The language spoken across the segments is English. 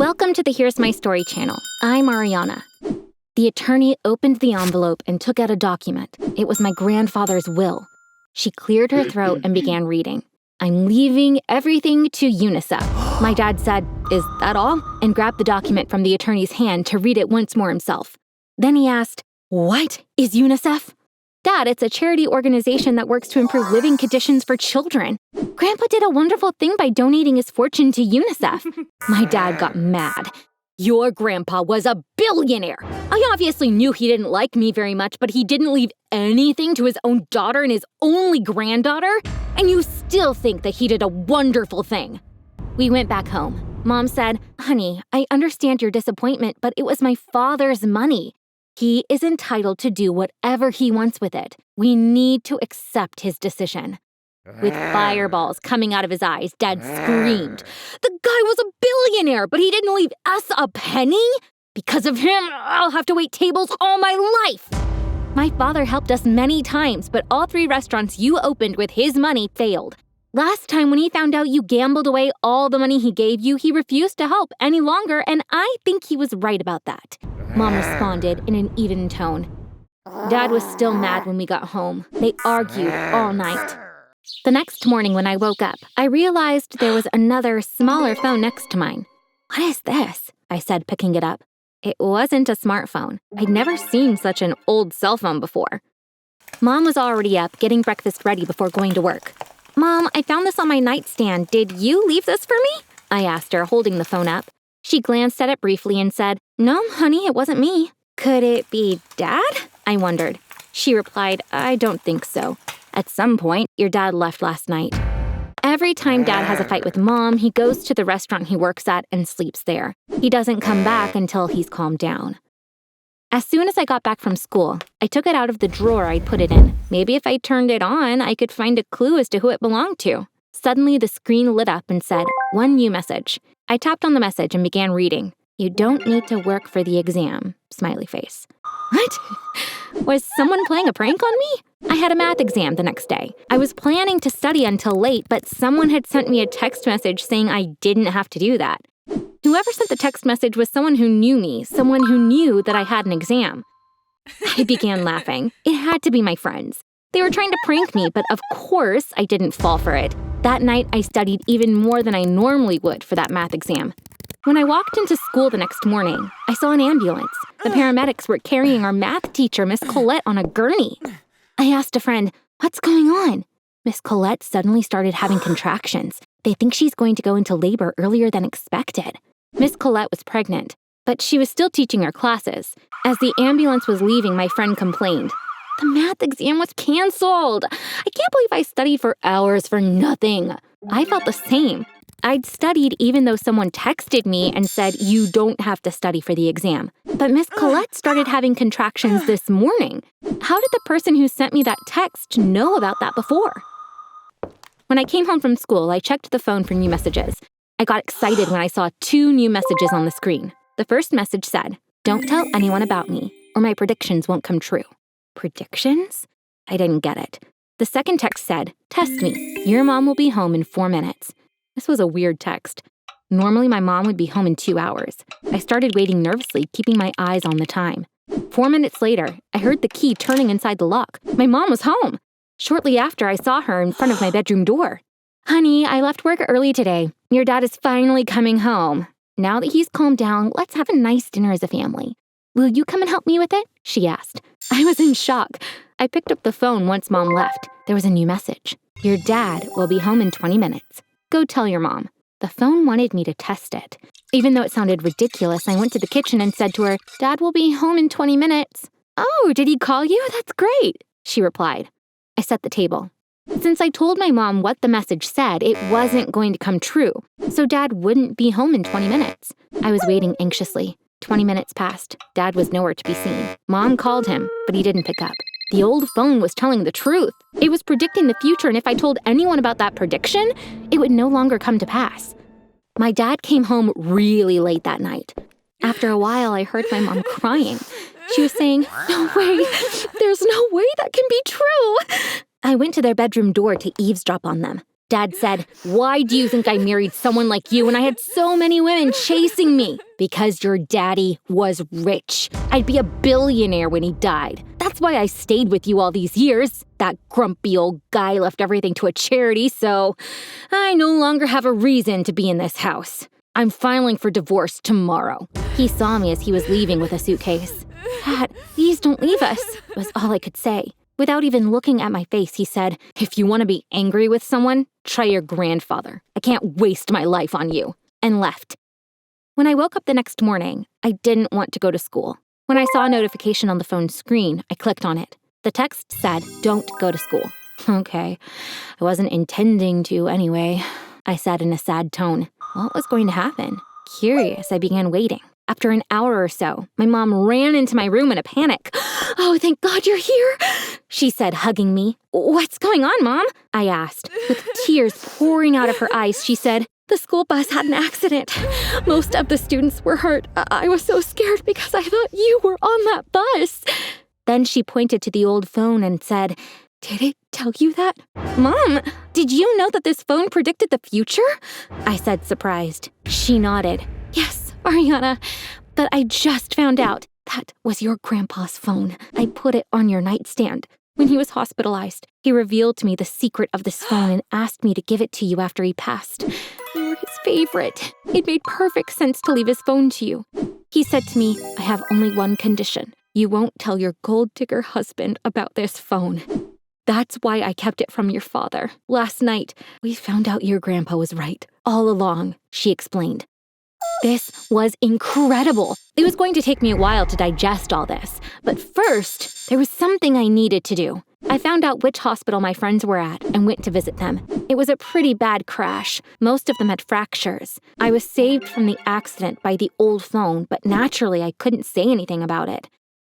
Welcome to the Here's My Story channel. I'm Ariana. The attorney opened the envelope and took out a document. It was my grandfather's will. She cleared her throat and began reading. "I'm leaving everything to UNICEF." My dad said, "Is that all?" and grabbed the document from the attorney's hand to read it once more himself. Then he asked, "What is UNICEF?" "Dad, it's a charity organization that works to improve living conditions for children. Grandpa did a wonderful thing by donating his fortune to UNICEF." My dad got mad. "Your grandpa was a billionaire. I obviously knew he didn't like me very much, but he didn't leave anything to his own daughter and his only granddaughter? And you still think that he did a wonderful thing." We went back home. Mom said, "Honey, I understand your disappointment, but it was my father's money. He is entitled to do whatever he wants with it. We need to accept his decision." With fireballs coming out of his eyes, Dad screamed, "The guy was a billionaire, but he didn't leave us a penny? Because of him, I'll have to wait tables all my life." "My father helped us many times, but all 3 restaurants you opened with his money failed. Last time when he found out you gambled away all the money he gave you, he refused to help any longer, and I think he was right about that," Mom responded in an even tone. Dad was still mad when we got home. They argued all night. The next morning when I woke up, I realized there was another, smaller phone next to mine. "What is this?" I said, picking it up. It wasn't a smartphone. I'd never seen such an old cell phone before. Mom was already up, getting breakfast ready before going to work. "Mom, I found this on my nightstand. Did you leave this for me?" I asked her, holding the phone up. She glanced at it briefly and said, "No, honey, it wasn't me." "Could it be Dad?" I wondered. She replied, "I don't think so. At some point, your dad left last night." Every time Dad has a fight with Mom, he goes to the restaurant he works at and sleeps there. He doesn't come back until he's calmed down. As soon as I got back from school, I took it out of the drawer I'd put it in. Maybe if I turned it on, I could find a clue as to who it belonged to. Suddenly, the screen lit up and said, "One new message." I tapped on the message and began reading. "You don't need to work for the exam," smiley face. What? Was someone playing a prank on me? I had a math exam the next day. I was planning to study until late, but someone had sent me a text message saying I didn't have to do that. Whoever sent the text message was someone who knew me, someone who knew that I had an exam. I began laughing. It had to be my friends. They were trying to prank me, but of course I didn't fall for it. That night, I studied even more than I normally would for that math exam. When I walked into school the next morning, I saw an ambulance. The paramedics were carrying our math teacher, Miss Colette, on a gurney. I asked a friend, "What's going on?" Miss Colette suddenly started having contractions. They think she's going to go into labor earlier than expected. Miss Colette was pregnant, but she was still teaching her classes. As the ambulance was leaving, my friend complained, "The math exam was canceled. I can't believe I studied for hours for nothing." I felt the same. I'd studied even though someone texted me and said, "You don't have to study for the exam." But Miss Colette started having contractions this morning. How did the person who sent me that text know about that before? When I came home from school, I checked the phone for new messages. I got excited when I saw 2 new messages on the screen. The first message said, "Don't tell anyone about me, or my predictions won't come true." Predictions? I didn't get it. The second text said, "Test me. Your mom will be home in 4 minutes." This was a weird text. Normally, my mom would be home in 2 hours. I started waiting nervously, keeping my eyes on the time. 4 minutes later, I heard the key turning inside the lock. My mom was home. Shortly after, I saw her in front of my bedroom door. "Honey, I left work early today. Your dad is finally coming home. Now that he's calmed down, let's have a nice dinner as a family. Will you come and help me with it?" she asked. I was in shock. I picked up the phone once Mom left. There was a new message. "Your dad will be home in 20 minutes. Go tell your mom." The phone wanted me to test it. Even though it sounded ridiculous, I went to the kitchen and said to her, "Dad will be home in 20 minutes. "Oh, did he call you? That's great," she replied. I set the table. Since I told my mom what the message said, it wasn't going to come true, so Dad wouldn't be home in 20 minutes. I was waiting anxiously. 20 minutes passed. Dad was nowhere to be seen. Mom called him, but he didn't pick up. The old phone was telling the truth. It was predicting the future, and if I told anyone about that prediction, it would no longer come to pass. My dad came home really late that night. After a while, I heard my mom crying. She was saying, "No way, there's no way that can be true." I went to their bedroom door to eavesdrop on them. Dad said, "Why do you think I married someone like you when I had so many women chasing me?" "Because your daddy was rich. I'd be a billionaire when he died. That's why I stayed with you all these years. That grumpy old guy left everything to a charity, so I no longer have a reason to be in this house. I'm filing for divorce tomorrow." He saw me as he was leaving with a suitcase. "Dad, please don't leave us," was all I could say. Without even looking at my face, he said, "If you want to be angry with someone, try your grandfather. I can't waste my life on you," and left. When I woke up the next morning, I didn't want to go to school. When I saw a notification on the phone screen, I clicked on it. The text said, "Don't go to school." Okay, I wasn't intending to anyway, I said in a sad tone. What was going to happen? Curious, I began waiting. After an hour or so, my mom ran into my room in a panic. "Oh, thank God you're here," she said, hugging me. "What's going on, Mom?" I asked. With tears pouring out of her eyes, she said, "The school bus had an accident. Most of the students were hurt. I was so scared because I thought you were on that bus." Then she pointed to the old phone and said, "Did it tell you that?" "Mom, did you know that this phone predicted the future?" I said, surprised. She nodded. "Yes, Ariana, but I just found out that was your grandpa's phone. I put it on your nightstand. When he was hospitalized, he revealed to me the secret of this phone and asked me to give it to you after he passed. You were his favorite. It made perfect sense to leave his phone to you. He said to me, 'I have only one condition. You won't tell your gold digger husband about this phone.' That's why I kept it from your father. Last night, we found out your grandpa was right all along," she explained. This was incredible. It was going to take me a while to digest all this. But first, there was something I needed to do. I found out which hospital my friends were at and went to visit them. It was a pretty bad crash. Most of them had fractures. I was saved from the accident by the old phone, but naturally I couldn't say anything about it.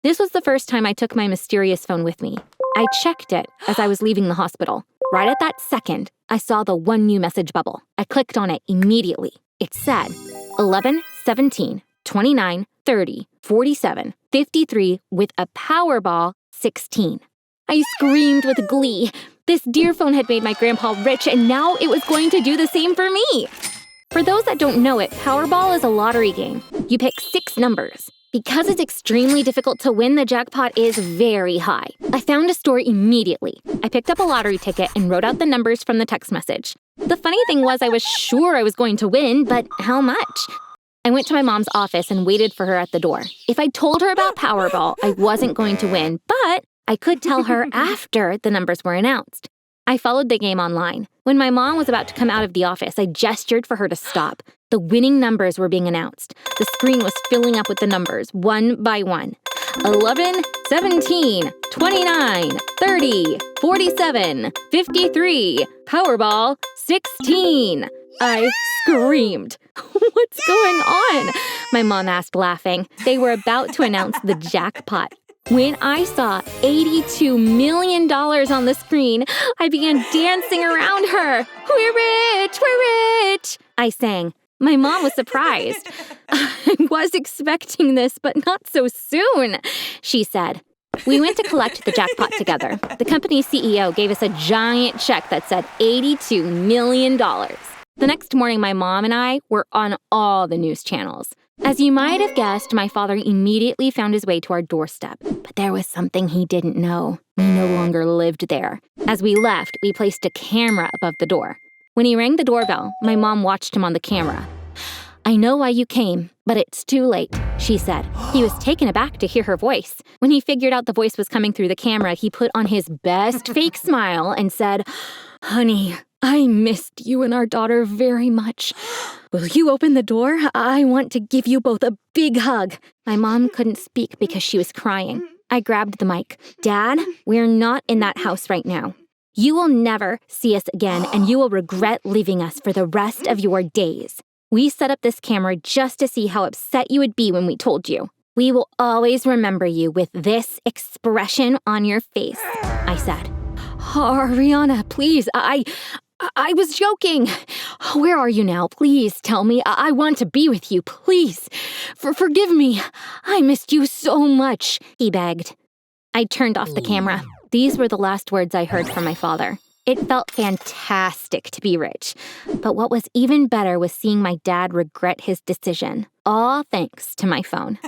This was the first time I took my mysterious phone with me. I checked it as I was leaving the hospital. Right at that second, I saw the one new message bubble. I clicked on it immediately. It said, 11, 17, 29, 30, 47, 53 with a Powerball 16. I screamed with glee. This dear phone had made my grandpa rich, and now it was going to do the same for me. For those that don't know it, Powerball is a lottery game. You pick 6 numbers. Because it's extremely difficult to win, the jackpot is very high. I found a store immediately. I picked up a lottery ticket and wrote out the numbers from the text message. The funny thing was I was sure I was going to win, but how much? I went to my mom's office and waited for her at the door. If I told her about Powerball, I wasn't going to win, but I could tell her after the numbers were announced. I followed the game online. When my mom was about to come out of the office, I gestured for her to stop. The winning numbers were being announced. The screen was filling up with the numbers, one by one. 11, 17, 29, 30, 47, 53, Powerball 16. I screamed. "What's going on?" my mom asked, laughing. They were about to announce the jackpot. When I saw $82 million on the screen, I began dancing around her. "We're rich, we're rich," I sang. My mom was surprised. "I was expecting this, but not so soon," she said. We went to collect the jackpot together. The company's CEO gave us a giant check that said $82 million. The next morning, my mom and I were on all the news channels. As you might have guessed, my father immediately found his way to our doorstep. But there was something he didn't know. We no longer lived there. As we left, we placed a camera above the door. When he rang the doorbell, my mom watched him on the camera. "I know why you came, but it's too late," she said. He was taken aback to hear her voice. When he figured out the voice was coming through the camera, he put on his best fake smile and said, "Honey, I missed you and our daughter very much. Will you open the door? I want to give you both a big hug." My mom couldn't speak because she was crying. I grabbed the mic. "Dad, we're not in that house right now. You will never see us again, and you will regret leaving us for the rest of your days. We set up this camera just to see how upset you would be when we told you. We will always remember you with this expression on your face," I said. "Ariana, please, I was joking. Where are you now? Please tell me. I want to be with you, please. Forgive me. I missed you so much," he begged. I turned off the camera. These were the last words I heard from my father. It felt fantastic to be rich. But what was even better was seeing my dad regret his decision, all thanks to my phone.